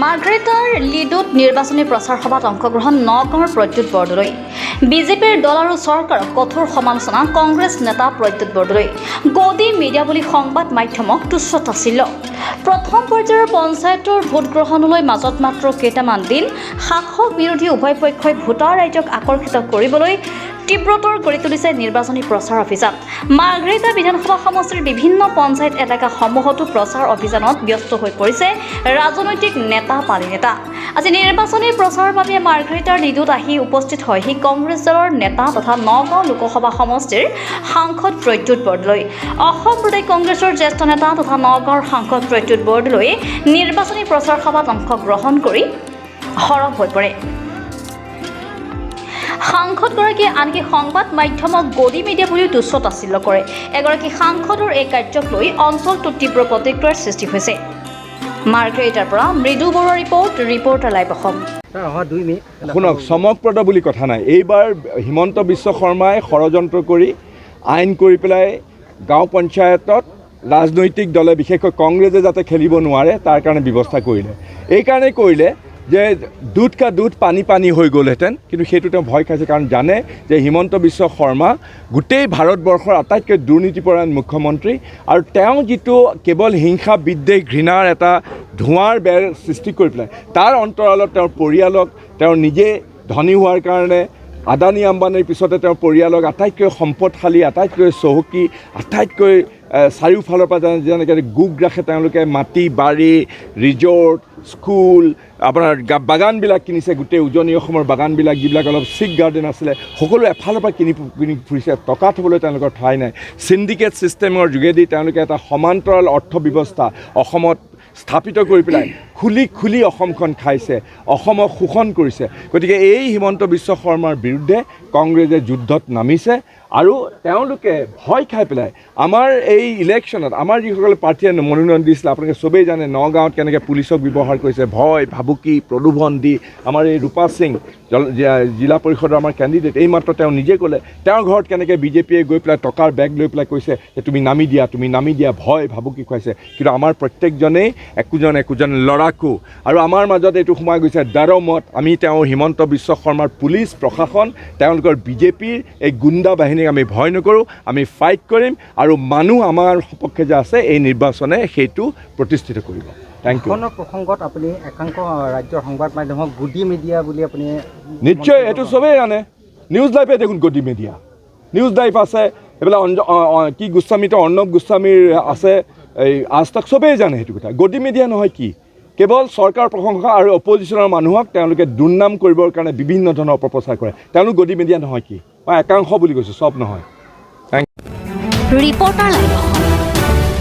মাৰ্গ্ৰেটাৰ লিডুত নিৰ্বাচনী প্ৰচাৰ সভাত অংশগ্ৰহণ নগাঁৱৰ প্ৰদ্যুৎ বৰদলৈ। বিজেপিৰ দল আৰু চৰকাৰক কঠোৰ সমালোচনা কংগ্ৰেছ নেতা প্ৰদ্যুৎ বৰদলৈ। গদি মিডিয়া বুলি সংবাদ মাধ্যমক তুচ্ছ তাচ্ছিল্য। প্ৰথম পৰ্যায়ৰ পঞ্চায়তৰ ভোটগ্ৰহণলৈ মাজত মাত্ৰ কেইটামান দিন। শাসক বিৰোধী উভয় পক্ষই ভোটাৰ ৰাইজক আকৰ্ষিত কৰিবলৈ তীব্ৰতৰ কৰি তুলিছে নিৰ্বাচনী প্ৰচাৰ অভিযান। মাৰ্গ্ৰেটা বিধানসভা সমষ্টিৰ বিভিন্ন পঞ্চায়ত এলেকাসমূহতো প্ৰচাৰ অভিযানত ব্যস্ত হৈ পৰিছে ৰাজনৈতিক নেতা পালি নেতা। আজি নিৰ্বাচনী প্ৰচাৰৰ বাবে মাৰ্গ্ৰেটাৰ লিডুত আহি উপস্থিত হয়হি কংগ্ৰেছ দলৰ নেতা তথা নগাঁও লোকসভা সমষ্টিৰ সাংসদ প্ৰদ্যুৎ বৰদলৈ। অসম প্ৰদেশ কংগ্ৰেছৰ জ্যেষ্ঠ নেতা তথা নগাঁৱৰ সাংসদ প্ৰদ্যুৎ বৰদলৈয়ে নিৰ্বাচনী প্ৰচাৰ সভাত অংশগ্ৰহণ কৰি সৰব হৈ পৰে। সাংসদগৰাকীয়ে আনকি সংবাদ মাধ্যমক গদি মিডিয়া বুলিও তুচ্ছ তাচ্ছিল্য কৰে। এগৰাকী সাংসদৰ এই কাৰ্যক লৈ অঞ্চলটোত তীব্ৰ প্ৰতিক্ৰিয়াৰ সৃষ্টি হৈছে। মাৰ্গ্ৰেটাৰ পৰা মৃদু বৰুৱা ৰিপৰ্টাৰ লাইভ অসম। শুনক, চমকপ্ৰদ বুলি কথা নাই। এইবাৰ হিমন্ত বিশ্ব শৰ্মাই ষড়যন্ত্ৰ কৰি আইন কৰি পেলাই গাঁও পঞ্চায়তত ৰাজনৈতিক দলে বিশেষকৈ কংগ্ৰেছে যাতে খেলিব নোৱাৰে তাৰ কাৰণে ব্যৱস্থা কৰিলে। এইকাৰণেই কৰিলে যে দুধ কা দুধ পানী পানী হৈ গ'লহেঁতেন, কিন্তু সেইটো তেওঁ ভয় খাইছে, কাৰণ জানে যে হিমন্ত বিশ্ব শৰ্মা গোটেই ভাৰতবৰ্ষৰ আটাইতকৈ দুৰ্নীতিপৰায়ণ মুখ্যমন্ত্ৰী, আৰু তেওঁ যিটো কেৱল হিংসা বিদ্বেষ ঘৃণাৰ এটা ধোঁৱাৰ বেৰ সৃষ্টি কৰি পেলাই তাৰ অন্তৰালত তেওঁৰ পৰিয়ালক, তেওঁৰ নিজে ধনী হোৱাৰ কাৰণে আদানী আম্বানীৰ পিছতে তেওঁৰ পৰিয়ালক আটাইতকৈ সম্পদশালী, আটাইতকৈ চহকী, আটাইতকৈ চাৰিওফালৰ পৰা যেনেকৈ গোগ ৰাখে তেওঁলোকে মাটি বাৰী, ৰিজৰ্ট, স্কুল, আপোনাৰ বাগানবিলাক কিনিছে। গোটেই উজনি অসমৰ বাগানবিলাক যিবিলাক অলপ চিক গাৰ্ডেন আছিলে সকলো এফালৰ পৰা কিনি ফুৰিছে। টকা থ'বলৈ তেওঁলোকৰ ঠাই নাই। চিণ্ডিকেট ছিষ্টেমৰ যোগেদি তেওঁলোকে এটা সমান্তৰাল অৰ্থ ব্যৱস্থা অসমত স্থাপিত কৰি পেলাই খুলি অসমখন খাইছে, অসমক শোষণ কৰিছে। গতিকে এই হিমন্ত বিশ্ব শৰ্মাৰ বিৰুদ্ধে কংগ্ৰেছে যুদ্ধত নামিছে, আৰু তেওঁলোকে ভয় খাই পেলাই আমাৰ এই ইলেকশ্যনত আমাৰ যিসকলে প্ৰাৰ্থীয়ে মনোনয়ন দিছিলে, আপোনালোকে চবেই জানে নগাঁৱত কেনেকৈ পুলিচক ব্যৱহাৰ কৰিছে, ভয় ভাবুকি প্ৰলোভন দি। আমাৰ এই ৰূপা সিং জিলা পৰিষদৰ আমাৰ কেণ্ডিডেট, এইমাত্ৰ তেওঁ নিজে ক'লে তেওঁৰ ঘৰত কেনেকৈ বিজেপিয়ে গৈ পেলাই টকাৰ বেগ লৈ পেলাই কৈছে যে তুমি নামি দিয়া, ভয় ভাবুকি খুৱাইছে। কিন্তু আমাৰ প্ৰত্যেকজনেই একোজন লৰাকু, আৰু আমাৰ মাজত এইটো সোমাই গৈছে দাৰমত। আমি তেওঁ হিমন্ত বিশ্ব শৰ্মাৰ পুলিচ প্ৰশাসন, তেওঁলোকৰ বিজেপিৰ এই গুণ্ডা বাহিনীক আমি ভয় নকৰোঁ, আমি ফাইট কৰিম, আৰু মানুহ আমাৰ সপক্ষে যে আছে এই নিৰ্বাচনে সেইটো প্ৰতিষ্ঠিত কৰিব। Thank you. প্ৰসংগত আপুনি একাংশ ৰাজ্যৰ সংবাদ মাধ্যমক গদি মিডিয়া বুলি আপুনি নিশ্চয় এইটো চবেই জানে। নিউজ লাইভে দেখোন গদি মিডিয়া, নিউজ লাইভ আছে, এইবিলাক কি গোস্বামীটো অৰ্ণৱ গোস্বামীৰ আছে, এই আজ তাক চবেই জানে সেইটো কথা। গদি মিডিয়া নহয় কি, কেৱল চৰকাৰ প্ৰশংসা আৰু অপজিশ্যনৰ মানুহক তেওঁলোকে দুৰ্নাম কৰিবৰ কাৰণে বিভিন্ন ধৰণৰ অপপ্ৰচাৰ কৰে। তেওঁলোক গদি মিডিয়া নহয় কি, মই একাংশ বুলি কৈছোঁ, চব নহয়। Reporter live Assam.